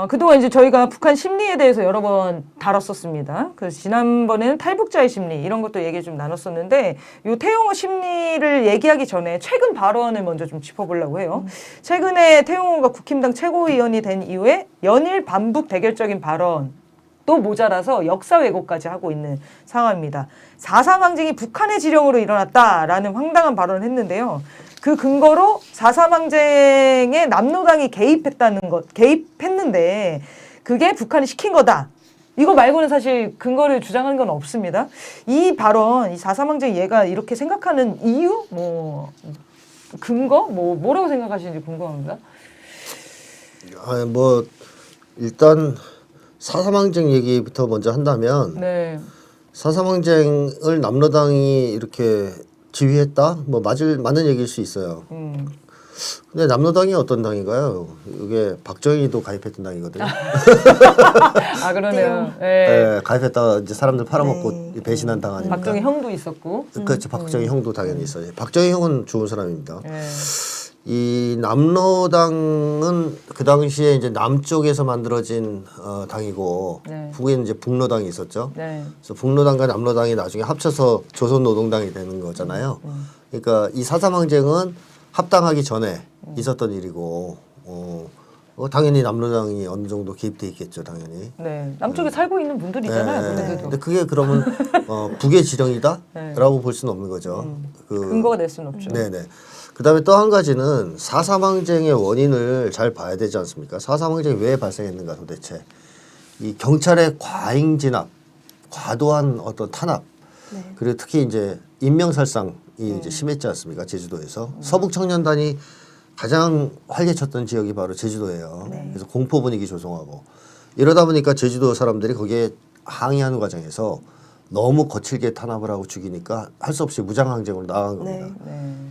그동안 이제 저희가 북한 심리에 대해서 여러 번 다뤘었습니다. 그래서 지난번에는 탈북자의 심리 이런 것도 얘기 좀 나눴었는데 요 태용호 심리를 얘기하기 전에 최근 발언을 먼저 좀 짚어보려고 해요. 최근에 태용호가 국힘당 최고위원이 된 이후에 연일 반북 대결적인 발언 또 모자라서 역사 왜곡까지 하고 있는 상황입니다. 4.3 항쟁이 북한의 지령으로 일어났다라는 황당한 발언을 했는데요. 그 근거로 4.3 항쟁에 남로당이 개입했는데 그게 북한이 시킨 거다. 이거 말고는 사실 근거를 주장하는 건 없습니다. 이 발언, 이 4.3 항쟁 얘가 이렇게 생각하는 이유? 근거? 뭐라고 생각하시는지 궁금합니다. 일단 4.3 항쟁 얘기부터 먼저 한다면 네. 4.3 항쟁을 남로당이 이렇게 지휘했다? 맞는 얘기일 수 있어요. 근데 남로당이 어떤 당인가요? 이게 박정희도 가입했던 당이거든요. 아, 그러네요. 네, 가입했다가 이제 사람들 팔아먹고 배신한 당 아닙니까? 박정희 형도 있었고. 그렇죠. 박정희 형도 당연히 있어요. 박정희 형은 좋은 사람입니다. 네. 이 남로당은 그 당시에 이제 남쪽에서 만들어진 당이고 네. 북에는 이제 북로당이 있었죠. 네. 그래서 북로당과 남로당이 나중에 합쳐서 조선노동당이 되는 거잖아요. 그러니까 이 4.3 항쟁은 합당하기 전에 있었던 일이고 당연히 남로당이 어느 정도 개입돼 있겠죠, 당연히. 네. 남쪽에 살고 있는 분들이잖아요. 네. 근데 그게 그러면 북의 지령이다라고 볼 수는 없는 거죠. 근거가 될 수는 없죠. 네네. 그다음에 또 한 가지는 4.3 항쟁의 원인을 잘 봐야 되지 않습니까? 4.3 항쟁이 왜 발생했는가 도대체. 이 경찰의 과잉 진압, 과도한 어떤 탄압, 그리고 특히 이제 인명살상이 이제 심했지 않습니까? 제주도에서. 서북 청년단이 가장 활개쳤던 지역이 바로 제주도예요. 그래서 공포 분위기 조성하고 이러다 보니까 제주도 사람들이 거기에 항의하는 과정에서 너무 거칠게 탄압을 하고 죽이니까 할 수 없이 무장항쟁으로 나간 겁니다.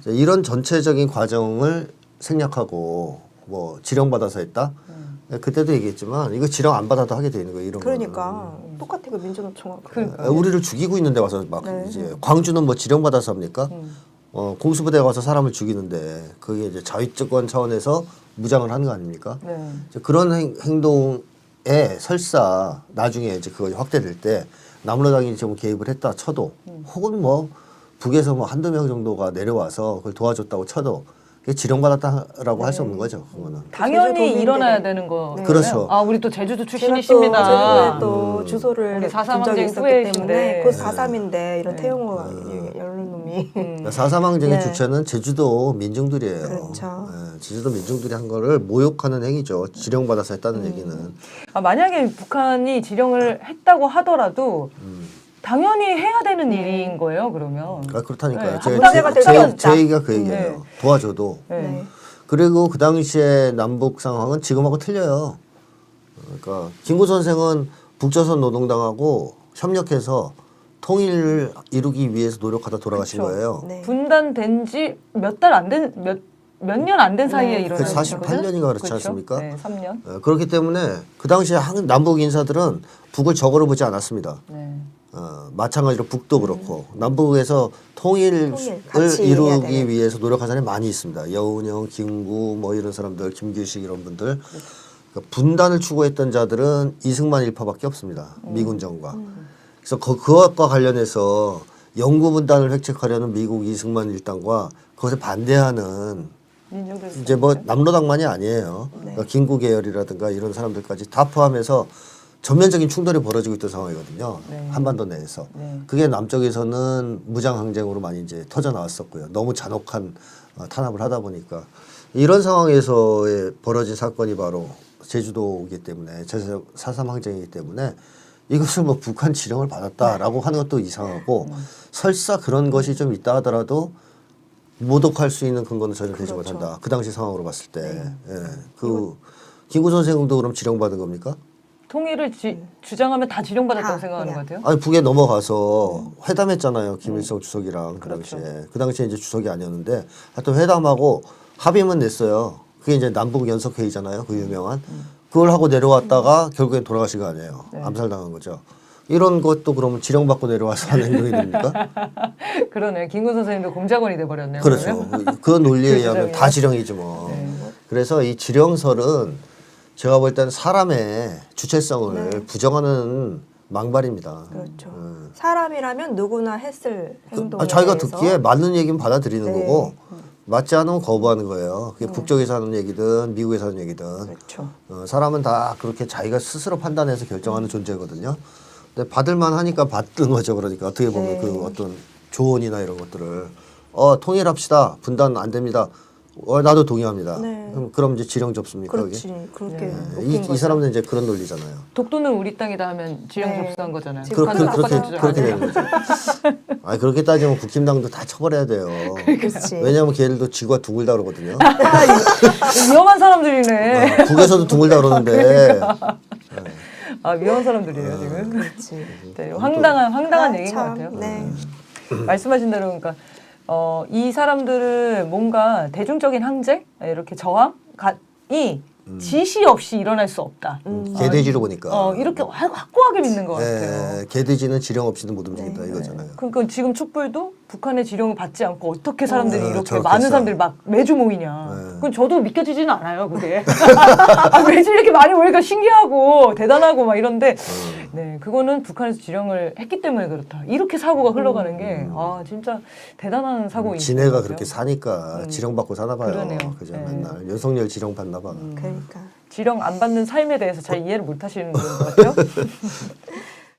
이런 전체적인 과정을 생략하고 지령받아서 했다? 그때도 얘기했지만 이거 지령 안 받아도 하게 돼 있는 거예요. 이런 그러니까 똑같아 그 민주노총. 우리를 죽이고 있는데 와서 막 이제 광주는 지령받아서 합니까? 공수부대에 와서 사람을 죽이는데 그게 이제 자위권 차원에서 무장을 하는 거 아닙니까? 그런 행동에 설사 나중에 이제 그거 확대될 때 남로당이 좀 개입을 했다 쳐도 혹은 북에서 한두 명 정도가 내려와서 그걸 도와줬다고 쳐도 그게 지령받았다라고 할 수 없는 거죠. 그거는. 당연히 일어나야 되는 거. 그렇죠. 아, 우리 또 제주도 출신이십니다. 제주도에 또 주소를 우리 4.3 둔 적이 항쟁 있었기 때문에 곧 후예이신데. 4.3인데 이런 태용호 연륜놈이 4.3 항쟁의 주체는 제주도 민중들이에요. 그렇죠. 제주도 민중들이 한 거를 모욕하는 행위죠. 지령받아서 했다는 얘기는. 만약에 북한이 지령을 했다고 하더라도 당연히 해야 되는 일인 거예요, 그러면. 그렇다니까요. 합당제가 될 수 없다. 제 얘기가 그 얘기예요. 도와줘도. 그리고 그 당시에 남북 상황은 지금하고 틀려요. 그러니까 김구 선생은 북조선 노동당하고 협력해서 통일을 이루기 위해서 노력하다 돌아가신 거예요. 분단된 지 몇 년 안 된 사이에 일어난 그 48년인가 그렇지 그렇죠? 않습니까? 네, 3년. 그렇기 때문에 그 당시에 남북 인사들은 북을 적으로 보지 않았습니다. 마찬가지로 북도 그렇고 남북에서 통일을 이루기 위해서 노력한 사람이 많이 있습니다. 여운형, 김구 이런 사람들, 김규식 이런 분들. 그러니까 분단을 추구했던 자들은 이승만 일파밖에 없습니다. 미군정과. 그래서 그것과 관련해서 영구 분단을 획책하려는 미국 이승만 일당과 그것에 반대하는 이제 남로당만이 아니에요. 그러니까 김구 계열이라든가 이런 사람들까지 다 포함해서 전면적인 충돌이 벌어지고 있던 상황이거든요. 한반도 내에서. 그게 남쪽에서는 무장항쟁으로 많이 이제 터져 나왔었고요. 너무 잔혹한 탄압을 하다 보니까 이런 상황에서 벌어진 사건이 바로 제주도이기 때문에 4.3 항쟁이기 때문에 이것을 북한 지령을 받았다라고 하는 것도 이상하고 설사 그런 것이 좀 있다 하더라도 모독할 수 있는 근거는 전혀 되지 못한다. 그 당시 상황으로 봤을 때. 김구 선생도 그럼 지령받은 겁니까? 통일을 주장하면 다 지령받았다고 생각하는 것 같아요. 아니 북에 넘어가서 회담했잖아요. 김일성 주석이랑 그 당시에. 그 당시에 이제 주석이 아니었는데 하여튼 회담하고 합의문 냈어요. 그게 이제 남북 연석 회의잖아요. 그 유명한. 그걸 하고 내려왔다가 결국엔 돌아가신 거 아니에요. 암살당한 거죠. 이런 것도 그러면 지령받고 내려와서 하는 행동이 됩니까? 그러네. 김구 선생님도 공작원이 돼버렸네요. 그렇죠. 그 논리에 의하면 다 지령이지 뭐. 그래서 이 지령설은 제가 볼 때는 사람의 주체성을 부정하는 망발입니다. 그렇죠. 사람이라면 누구나 했을 행동에 자기가 대해서. 듣기에 맞는 얘기는 받아들이는 네. 거고 맞지 않으면 거부하는 거예요. 그게 북쪽에서 하는 얘기든 미국에서 하는 얘기든 그렇죠. 사람은 다 그렇게 자기가 스스로 판단해서 결정하는 존재거든요. 근데 받을만 하니까 받는 거죠. 그러니까 어떻게 보면 네. 그 어떤 조언이나 이런 것들을 통일합시다. 분단 안 됩니다. 나도 동의합니다. 네. 그럼 이제 지령 접습니까? 그렇지. 그게? 그렇게 네. 웃긴 이 거죠. 사람들은 이제 그런 논리잖아요. 독도는 우리 땅이다 하면 지령 네. 접수한 거잖아요. 지금 북한도 그렇게 똑같은 그렇게 주장 되는 거죠. 그렇게 따지면 국힘당도 다 처벌해야 돼요. 그렇지. 왜냐하면 걔들도 지구가 둥글다 그러거든요. 위험한 사람들이네. 북에서도 둥글다 그러는데 아 위험한 사람들이에요 지금. 그렇지. 네, 황당한 아, 얘기인 것 참, 같아요. 네. 말씀하신 대로 그러니까 이 사람들을 뭔가 대중적인 항제 이렇게 저항이 지시 없이 일어날 수 없다. 개돼지로 보니까 이렇게 확고하게 믿는 것 같아요. 개돼지는 지령 없이는 못 움직인다 이거잖아요. 그러니까 지금 촛불도 북한의 지령을 받지 않고 어떻게 사람들이 이렇게 저렇게 많은 했어. 사람들이 막 매주 모이냐. 네. 그건 저도 믿겨지지는 않아요, 그게. 매주 이렇게 많이 모이니까 신기하고 대단하고 막 이런데, 네, 그거는 북한에서 지령을 했기 때문에 그렇다. 이렇게 사고가 흘러가는 게, 진짜 대단한 사고인 지네가 것 그렇게 같아요. 사니까 지령 받고 사나 봐요. 그러네요. 그죠? 네. 맨날 윤석열 지령 받나 봐. 그러니까. 지령 안 받는 삶에 대해서 잘 이해를 못 하시는 것 같아요.